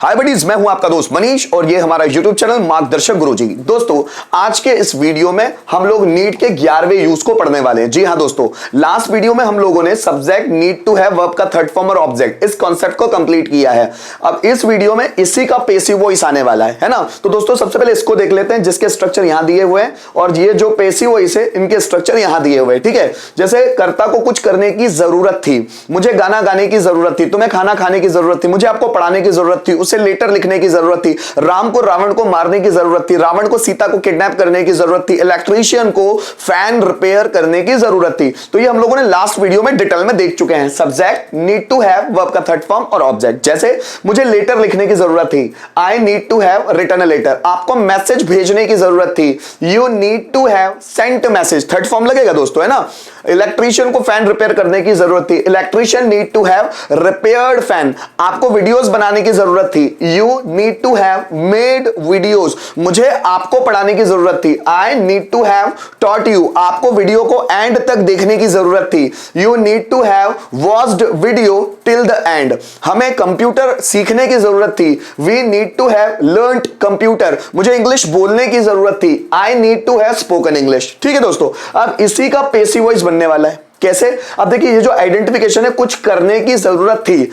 हाय buddies, मैं हूं आपका दोस्त मनीष और ये हमारा यूट्यूब चैनल मार्गदर्शक गुरुजी। दोस्तों, आज के इस वीडियो में हम लोग नीट के 11वें यूज को पढ़ने वाले हैं। जी हां दोस्तों, लास्ट वीडियो में हम लोगों ने subject need to have verb का थर्ड फॉर्म और ऑब्जेक्ट इस कॉन्सेप्ट को कंप्लीट किया है। अब इस वीडियो में इसी का पैसिव वॉइस आने वाला है ना। तो दोस्तों, सबसे पहले इसको देख लेते हैं जिसके स्ट्रक्चर यहां दिए हुए हैं और ये जो पैसिव वॉइस है इनके स्ट्रक्चर यहां दिए हुए हैं। ठीक है, जैसे कर्ता को कुछ करने की जरूरत थी, मुझे गाना गाने की जरूरत थी, तुम्हें खाना खाने की जरूरत थी, मुझे आपको पढ़ाने की जरूरत थी, उसे लेटर लिखने की जरूरत थी, राम को रावण को मारने की जरूरत थी, रावण को सीता को किडनैप करने की जरूरत थी, इलेक्ट्रीशियन को फैन रिपेयर करने की जरूरत थी। तो ये हम लोगों ने लास्ट वीडियो में डिटेल में देख चुके हैं। Subject need to have verb का थर्ड फॉर्म और ऑब्जेक्ट। जैसे मुझे लेटर लिखने की जरूरत थी, I need to have written a letter. आपको मैसेज भेजने की जरूरत थी, you need to have sent message. Third form लगेगा दोस्तों, है ना। इलेक्ट्रीशियन को फैन रिपेयर करने की जरूरत थी, electrician need to have repaired fan. आपको वीडियोस बनाने की जरूरत थी, you need to have made videos. मुझे आपको पढ़ाने की जरूरत थी, I need to have taught you. आपको वीडियो को एंड तक देखने की जरूरत थी, you need to have watched video till the end. हमें कंप्यूटर सीखने की जरूरत थी, we need to have learned computer. मुझे इंग्लिश बोलने की जरूरत थी, I need to have spoken English. ठीक है दोस्तों, अब इसी का पैसिव वॉइस बनने वाला है। कैसे? अब देखिए, ये जो आइडेंटिफिकेशन है, कुछ करने की जरूरत थी।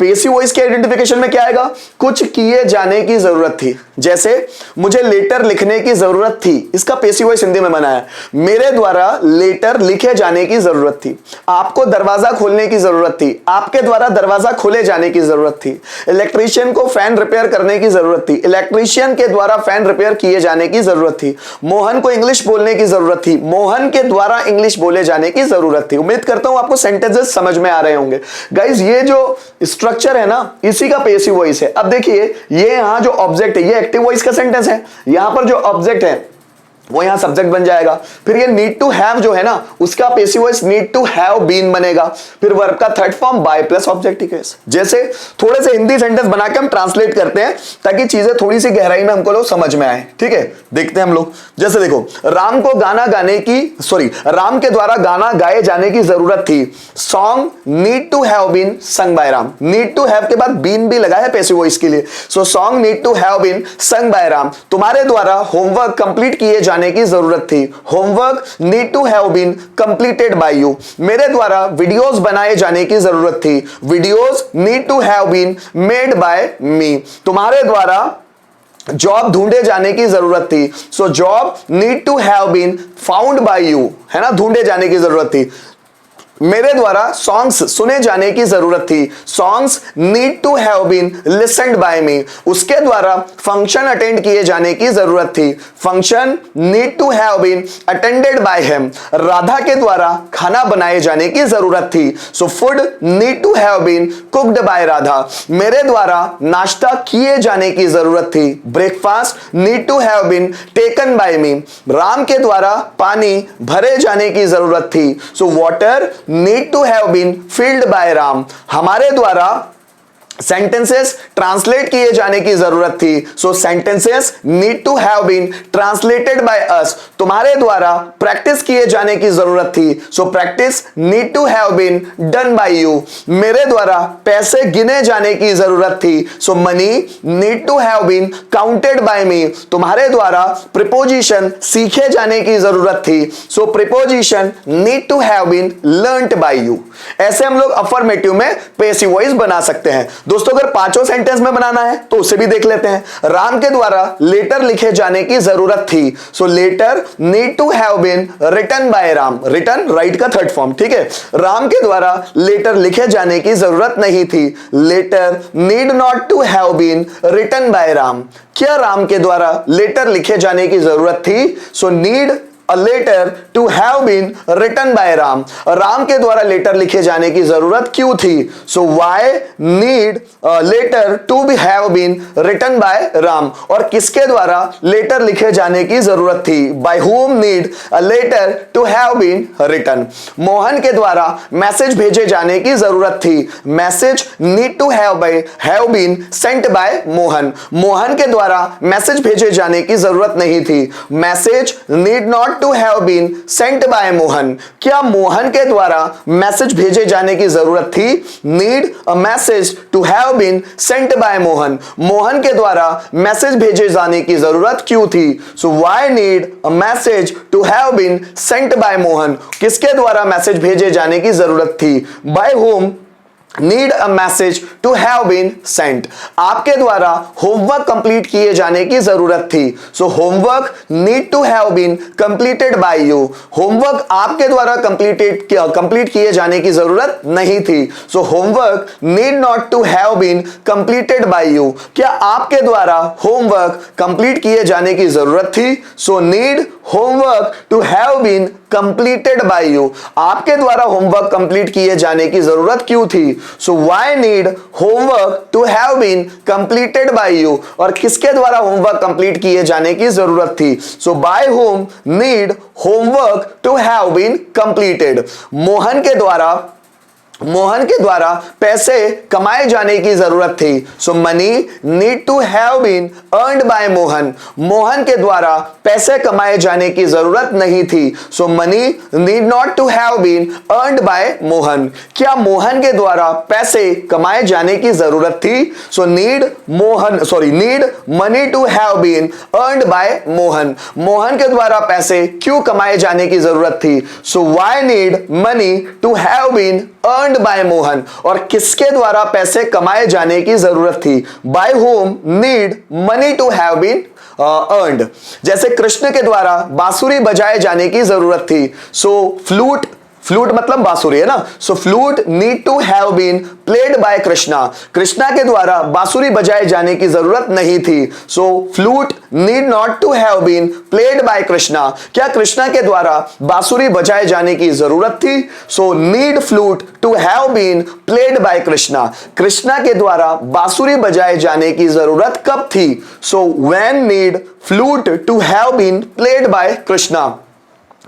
पैसिव वॉइस के आइडेंटिफिकेशन में क्या आएगा? कुछ किए जाने की जरूरत थी। जैसे मुझे लेटर लिखने की जरूरत थी, इसका पैसिव वॉइस हिंदी में बना है, मेरे द्वारा लेटर लिखे जाने की जरूरत थी। आपको दरवाजा खोलने की जरूरत थी, आपके द्वारा दरवाजा खोले जाने की जरूरत थी। इलेक्ट्रीशियन को फैन रिपेयर करने की जरूरत थी, इलेक्ट्रीशियन के द्वारा फैन रिपेयर किए जाने की जरूरत थी। मोहन को इंग्लिश बोलने की जरूरत थी, मोहन के द्वारा इंग्लिश बोले जाने की जरूरत थी। उम्मीद करता हूं आपको सेंटेंसेस समझ में आ रहे होंगे। गाइज, ये जो स्ट्रक्चर है ना, इसी का पैसिव वॉइस है। अब देखिए, ये यहां जो ऑब्जेक्ट है, ये एक्टिव वॉइस का सेंटेंस है। यहां पर जो ऑब्जेक्ट है वो यहां सब्जेक्ट बन जाएगा। फिर ये नीड टू हैव जो है ना, उसका passive voice need to have been बनेगा। फिर वर्ब का third form by plus objective case. जैसे थोड़े से हिंदी सेंटेंस बना के हम ट्रांसलेट करते हैं ताकि चीजें थोड़ी सी गहराई में हमको लोग समझ में आए। ठीक है, देखते हैं हम लोग। जैसे देखो, राम को गाना गाने की राम के द्वारा गाना गाए जाने की जरूरत थी, song need to have been sung by Ram. Need to have के बाद बीन भी लगा है पैसिव वॉइस के लिए। So song need to have been sung by Ram. तुम्हारे द्वारा होमवर्क कंप्लीट किए जाने की जरूरत थी, homework need to have been completed by you. मेरे द्वारा वीडियोस बनाए जाने की जरूरत थी, videos need to have been made by me. तुम्हारे द्वारा जॉब ढूंढे जाने की जरूरत थी, so job need to have been found by you, है ना, ढूंढे जाने की जरूरत थी। मेरे द्वारा सॉन्ग्स सुने जाने की जरूरत थी, songs need to have been listened by me. उसके द्वारा फंक्शन अटेंड किए जाने की जरूरत थी, function need to have been attended by him. Radha के द्वारा खाना बनाए जाने की जरूरत थी, so food need to have been cooked by Radha. मेरे द्वारा नाश्ता किए जाने की जरूरत थी, breakfast need to have been taken by me. Ram के द्वारा पानी भरे जाने की जरूरत थी, so water need to have been filled by Ram. हमारे द्वारा सेंटेंसेस ट्रांसलेट किए जाने की जरूरत थी, so sentences need to have been translated by us. तुम्हारे द्वारा प्रैक्टिस किए जाने की जरूरत थी, so practice need to have been done by you. मेरे द्वारा पैसे गिने जाने की जरूरत थी, so money need to have been counted by me. तुम्हारे द्वारा प्रीपोजिशन सीखे जाने की जरूरत थी, so preposition need to have been learned by you. ऐसे हम लोग अफर्मेटिव में पैसिव वॉइस बना सकते हैं। दोस्तों, अगर पांचों सेंटेंस में बनाना है तो उसे भी देख लेते हैं। राम के द्वारा लेटर लिखे जाने की जरूरत थी, so letter need to have been written by Ram. Written write का थर्ड फॉर्म। ठीक है, राम के द्वारा लेटर लिखे जाने की जरूरत नहीं थी, letter need not to have been written by Ram. क्या राम के द्वारा लेटर लिखे जाने की जरूरत थी, so need a letter to have been written by Ram. Ram के द्वारा लेटर लिखे जाने की जरूरत क्यों थी, सो why need a letter to be have been written by Ram. और किसके द्वारा लेटर लिखे जाने की जरूरत थी, by whom need a letter to have been written। Mohan के द्वारा मैसेज भेजे जाने की जरूरत थी, message need to have been sent by Mohan. Mohan के द्वारा मैसेज भेजे जाने की जरूरत नहीं थी, message need not to have been sent by Mohan, क्या मोहन के द्वारा मैसेज भेजे जाने की जरूरत थी? Need a message to have been sent by Mohan, Mohan के द्वारा मैसेज भेजे जाने की जरूरत क्यों थी? So why need a message to have been sent by Mohan, किसके द्वारा मैसेज भेजे जाने की जरूरत थी? By whom need a message to have been sent, आपके द्वारा होमवर्क कंप्लीट किए जाने की जरूरत थी। So homework need to have been completed by you, homework आपके द्वारा कंप्लीट किए जाने की जरूरत नहीं थी। So homework need not to have been completed by you, क्या आपके द्वारा होमवर्क कंप्लीट किए जाने की जरूरत थी? So need homework to have been completed by you, आपके द्वारा होमवर्क कंप्लीट किए जाने की जरूरत क्यों थी? So why need homework to have been completed by you, और किसके द्वारा होमवर्क कंप्लीट किए जाने की जरूरत थी? So by whom need homework to have been completed, Mohan के द्वारा पैसे कमाए जाने की जरूरत थी। So money need to have been earned by Mohan, Mohan के द्वारा पैसे कमाए जाने की जरूरत नहीं थी। So money need not to have been earned by Mohan, क्या मोहन के द्वारा पैसे कमाए जाने की जरूरत थी? So need money to have been earned by Mohan, Mohan के द्वारा पैसे क्यों कमाए जाने की जरूरत थी? So why need money to have been earned by Mohan, और किसके द्वारा पैसे कमाए जाने की जरूरत थी? By whom need money to have been earned, जैसे कृष्ण के द्वारा बांसुरी बजाए जाने की जरूरत थी। सो फ्लूट मतलब बांसुरी है ना, so flute need to have been played by Krishna, Krishna के द्वारा बांसुरी बजाए जाने की जरूरत नहीं थी। So flute need not to have been played by Krishna, क्या कृष्णा के द्वारा बांसुरी बजाए जाने की जरूरत थी? So need flute to have been played by Krishna, Krishna के द्वारा बांसुरी बजाए जाने की जरूरत कब थी? So when need flute to have been played by Krishna,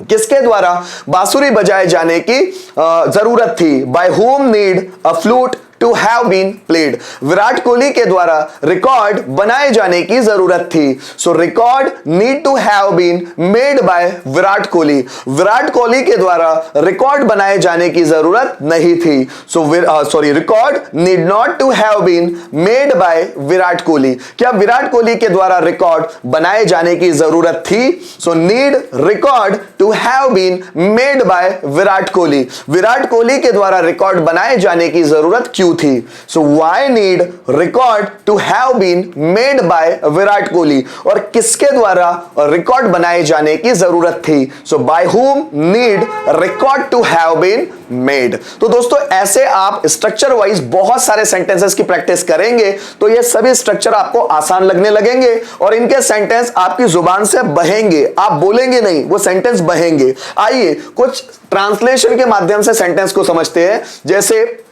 किसके द्वारा बांसुरी बजाए जाने की जरूरत थी? By whom need a flute to have been played, Virat Kohli के द्वारा रिकॉर्ड बनाए जाने की जरूरत थी। So record need to have been made by Virat Kohli, Virat Kohli के द्वारा रिकॉर्ड बनाए जाने की जरूरत नहीं थी। So record need not to have been made by Virat Kohli, क्या विराट कोहली के द्वारा रिकॉर्ड बनाए जाने की जरूरत थी? So need record to have been made by Virat Kohli, Virat Kohli के द्वारा रिकॉर्ड बनाए जाने की जरूरत क्यों थी? So why need record to have been made by Virat Kohli, और किसके द्वारा रिकॉर्ड बनाए जाने की जरूरत थी? So by whom need record to have been made. तो दोस्तों ऐसे आप स्ट्रक्चर वाइज बहुत सारे सेंटेंसेस की प्रैक्टिस करेंगे तो ये सभी स्ट्रक्चर आपको आसान लगने लगेंगे और इनके सेंटेंस आपकी जुबान से बहेंगे, आप बोलेंगे नहीं, वो सेंटेंस बहेंगे। आइए कुछ ट्रांसलेशन के माध्यम से सेंटेंस को समझते हैं। जैसे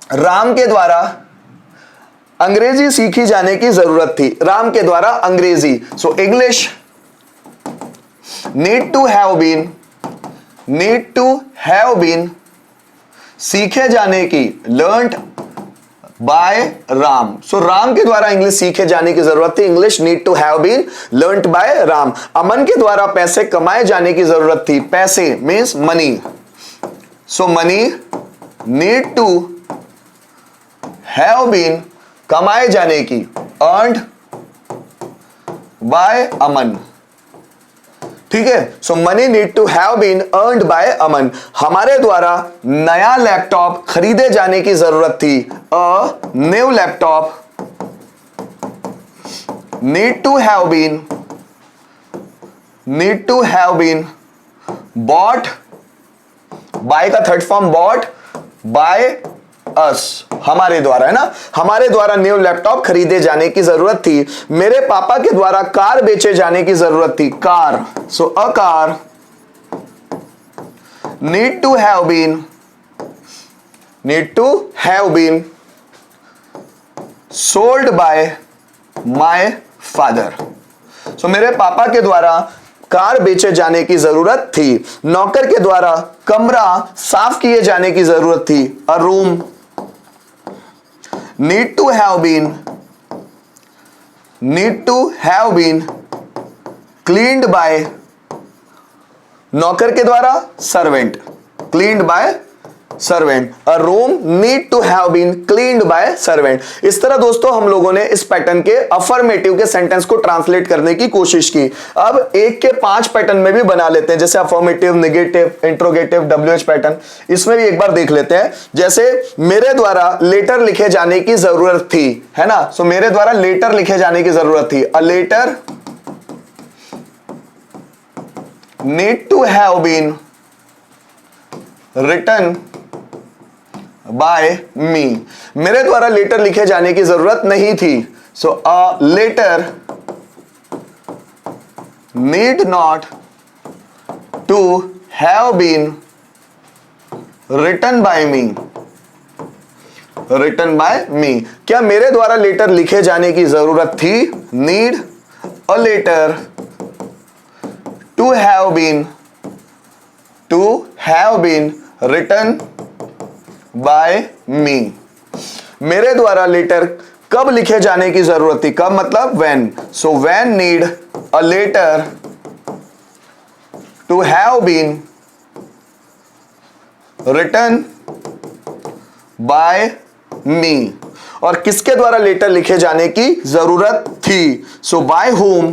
राम के द्वारा अंग्रेजी सीखी जाने की जरूरत थी, राम के द्वारा अंग्रेजी, so English need to have been सीखे जाने की, learned by Ram, so Ram के द्वारा इंग्लिश सीखे जाने की जरूरत थी, English need to have been learned by Ram. Aman के द्वारा पैसे कमाए जाने की जरूरत थी, पैसे means money, so money need to have been कमाए जाने की, अर्नड बाय अमन, ठीक है। So money need to have been earned by Aman, हमारे द्वारा नया लैपटॉप खरीदे जाने की जरूरत थी, a new laptop need to have been bought, by का third form bought by us, हमारे द्वारा, है ना, हमारे द्वारा न्यू लैपटॉप खरीदे जाने की जरूरत थी। मेरे पापा के द्वारा कार बेचे जाने की जरूरत थी, car, so a car need to have been sold by my father, so मेरे पापा के द्वारा कार बेचे जाने की जरूरत थी। नौकर के द्वारा कमरा साफ किए जाने की जरूरत थी, a room need to have been cleaned by नौकर के द्वारा, servant, cleaned by servant. A room need to have been cleaned by servant. इस तरह दोस्तों हम लोगों ने इस पैटर्न के अफर्मेटिव के सेंटेंस को ट्रांसलेट करने की कोशिश की। अब एक के 5 पैटर्न में भी बना लेते हैं, जैसे affirmative, negative, interrogative, WH pattern. इसमें भी एक बार देख लेते हैं। जैसे मेरे द्वारा लेटर लिखे जाने की जरूरत थी, है ना। सो मेरे द्वारा लेटर लिखे जाने की जरूरत थी। A letter need to have been written by me. मेरे द्वारा लेटर लिखे जाने की जरूरत नहीं थी। So a letter need not to have been written by me. Written by me, क्या मेरे द्वारा लेटर लिखे जाने की जरूरत थी? Need a letter to have been written by me. मेरे द्वारा लेटर कब लिखे जाने की जरूरत थी? कब मतलब when. So when need a letter to have been written by me. और किसके द्वारा लेटर लिखे जाने की जरूरत थी? So by whom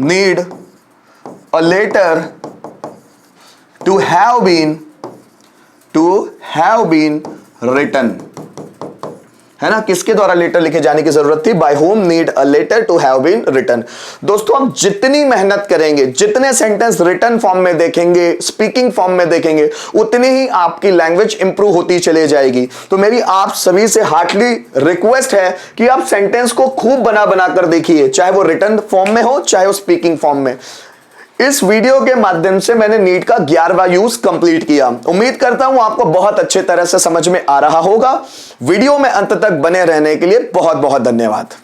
need a letter to have been written, है ना। किसके द्वारा लेटर लिखे जाने की जरूरत थी? By whom need a letter to have been written. दोस्तों हम जितनी मेहनत करेंगे, जितने सेंटेंस रिटन फॉर्म में देखेंगे, स्पीकिंग फॉर्म में देखेंगे, उतनी ही आपकी लैंग्वेज इंप्रूव होती चली जाएगी। तो मेरी आप सभी से हार्टली रिक्वेस्ट है कि आप सेंटेंस को खूब बना बना कर देखिए, चाहे वो रिटन फॉर्म में हो, चाहे वो स्पीकिंग फॉर्म में। इस वीडियो के माध्यम से मैंने नीट का 11वां यूज कंप्लीट किया। उम्मीद करता हूं आपको बहुत अच्छे तरह से समझ में आ रहा होगा। वीडियो में अंत तक बने रहने के लिए बहुत बहुत धन्यवाद।